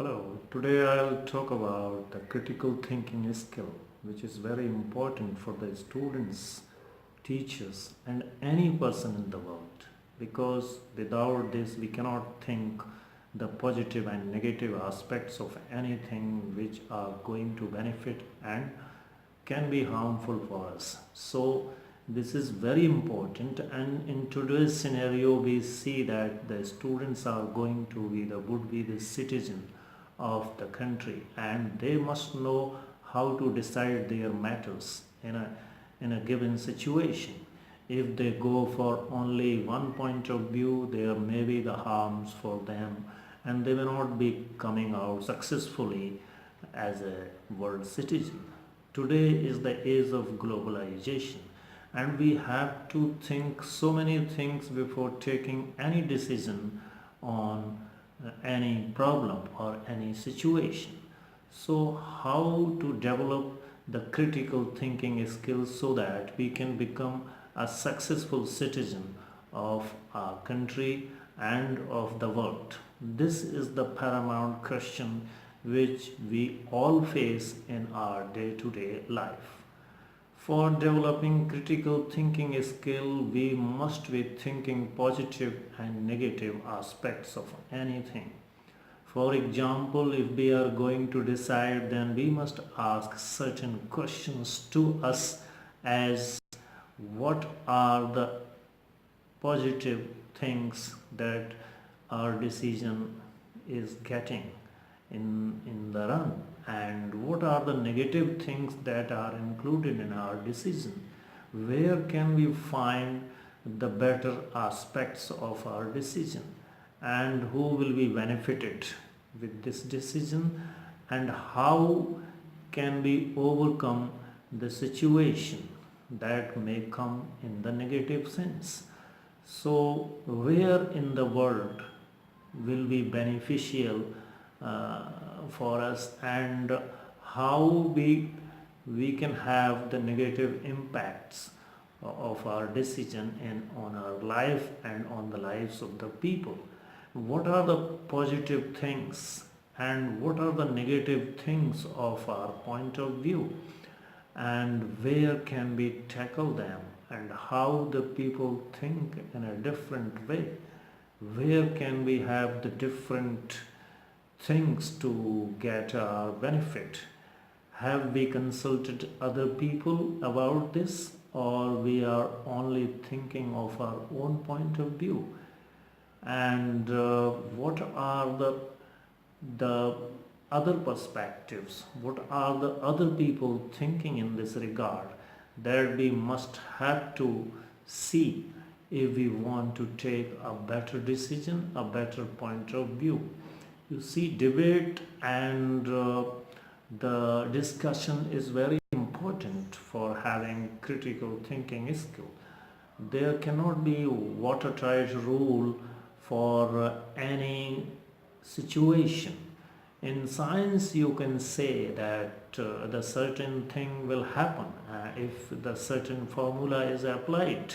Hello, today I'll talk about the critical thinking skill, which is very important for the students, teachers, and any person in the world. Because without this, we cannot think the positive and negative aspects of anything which are going to benefit and can be harmful for us. So, this is very important, and in today's scenario, we see that the students are going to be the would be the citizen of the country, and they must know how to decide their matters in a given situation. If they go for only one point of view, there may be the harms for them, and they will not be coming out successfully as a world citizen. Today is the age of globalization, and we have to think so many things before taking any decision on any problem or any situation. So, how to develop the critical thinking skills so that we can become a successful citizen of our country and of the world? This is the paramount question which we all face in our day to day life. For developing critical thinking skill, we must be thinking positive and negative aspects of anything. For example, if we are going to decide, then we must ask certain questions to us as what are the positive things that our decision is getting in the run, and what are the negative things that are included in our decision. Where can we find the better aspects of our decision, and who will be benefited with this decision, and how can we overcome the situation that may come in the negative sense. So, where in the world will be beneficial for us, and how we can have the negative impacts of our decision and on our life and on the lives of the people. What are the positive things and what are the negative things of our point of view, and where can we tackle them, and how the people think in a different way? Where can we have the different things to get our benefit? Have we consulted other people about this, or we are only thinking of our own point of view? And what are the other perspectives? What are the other people thinking in this regard that we must have to see if we want to take a better decision, a better point of view? You see, debate and the discussion is very important for having critical thinking skill. There cannot be watertight rule for any situation. In science, you can say that the certain thing will happen if the certain formula is applied.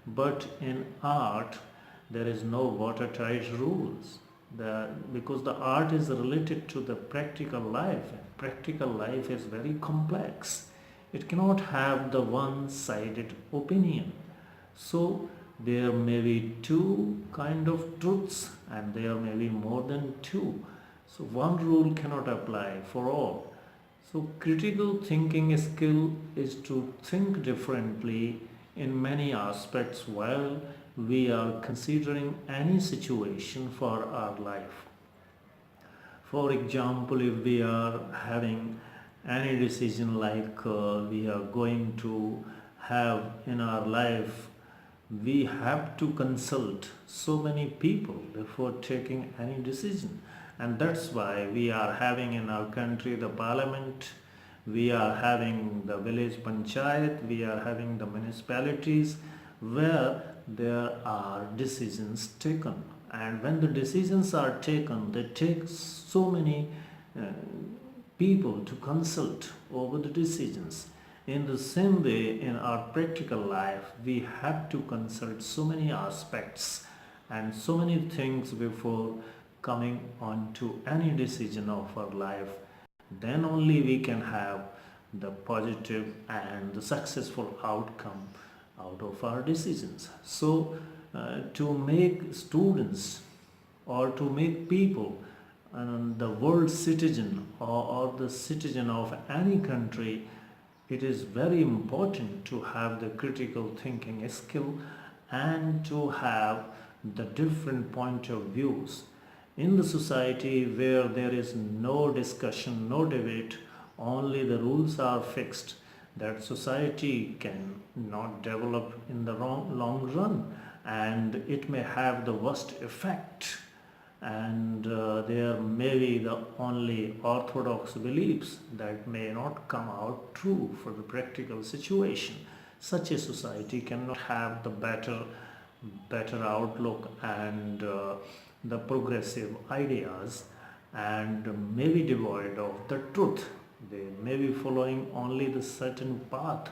But in art, there is no watertight rules. Because the art is related to the practical life, and practical life is very complex. It cannot have the one-sided opinion. So there may be two kind of truths, and there may be more than two. So one rule cannot apply for all. So critical thinking skill is to think differently in many aspects while we are considering any situation for our life. For example, if we are having any decision like we are going to have in our life, we have to consult so many people before taking any decision. And that's why we are having in our country the parliament, we are having the village panchayat, we are having the municipalities where there are decisions taken. And when the decisions are taken, they take so many uh, people to consult over the decisions. In the same way, in our practical life, we have to consult so many aspects and so many things before coming on to any decision of our life, then only we can have the positive and the successful outcome out of our decisions. So to make students or to make people the world citizen or the citizen of any country, it is very important to have the critical thinking skill and to have the different point of views. In the society where there is no discussion, no debate, only the rules are fixed, that society can not develop in the long run, and it may have the worst effect. And there may be the only orthodox beliefs that may not come out true for the practical situation. Such a society cannot have the better outlook and the progressive ideas, and may be devoid of the truth. They may be following only the certain path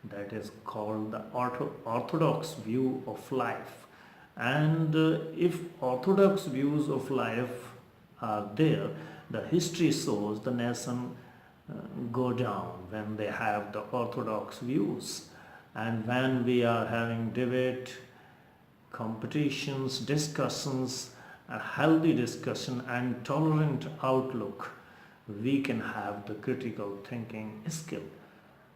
that is called the orthodox view of life. And if orthodox views of life are there, the history shows the nation go down when they have the orthodox views. And when we are having debate, competitions, discussions, a healthy discussion and tolerant outlook, we can have the critical thinking skill.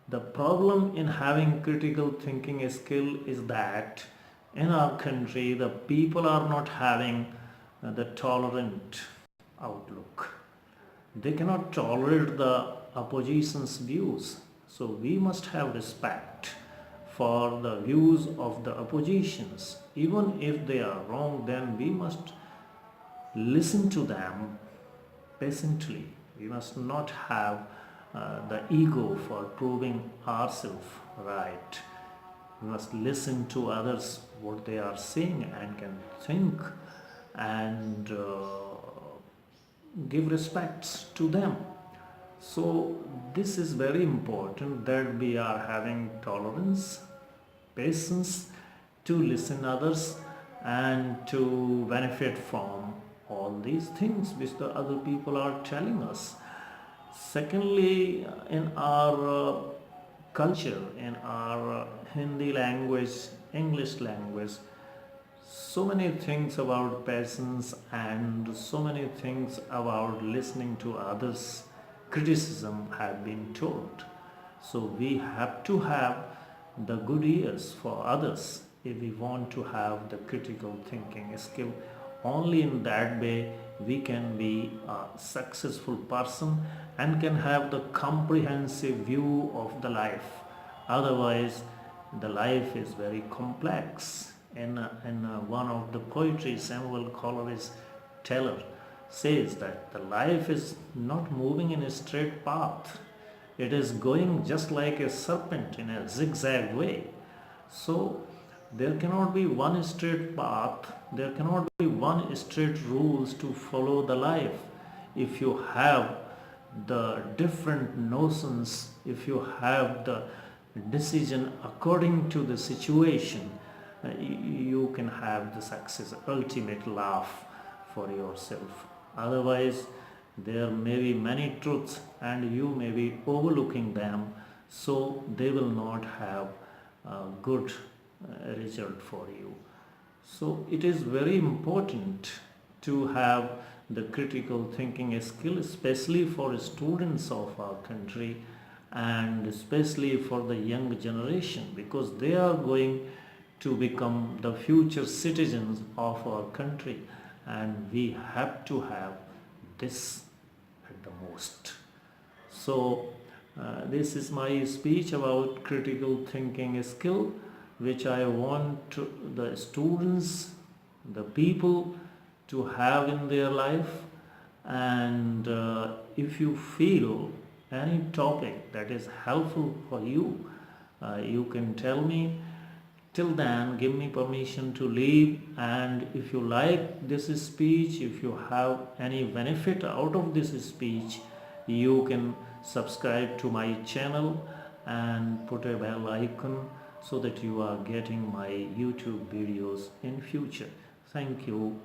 The problem in having critical thinking skill is that in our country the people are not having the tolerant outlook. They cannot tolerate the opposition's views. So we must have respect for the views of the oppositions. Even if they are wrong, then we must listen to them patiently. We must not have the ego for proving ourselves right. We must listen to others what they are saying and can think and give respects to them. So this is very important that we are having tolerance, patience to listen others and to benefit from all these things which the other people are telling us. Secondly, in our culture, in our Hindi language, English language, so many things about patience and so many things about listening to others' criticism have been told. So we have to have the good ears for others if we want to have the critical thinking skill. Only in that way we can be a successful person and can have the comprehensive view of the life. Otherwise, the life is very complex. In one of the poetry, Samuel Coleridge Taylor says that the life is not moving in a straight path. It is going just like a serpent in a zigzag way. So there cannot be one straight path, there cannot be one straight rules to follow the life. If you have the different notions, if you have the decision according to the situation, you can have the success, ultimate laugh for yourself. Otherwise, there may be many truths and you may be overlooking them, so they will not have a good result for you. So it is very important to have the critical thinking skill, especially for students of our country and especially for the young generation, because they are going to become the future citizens of our country, and we have to have this at the most. So this is my speech about critical thinking skill, which I want the students, the people to have in their life. And if you feel any topic that is helpful for you, you can tell me. Till then, give me permission to leave, and if you like this speech, if you have any benefit out of this speech, you can subscribe to my channel and put a bell icon so that you are getting my YouTube videos in future. Thank you.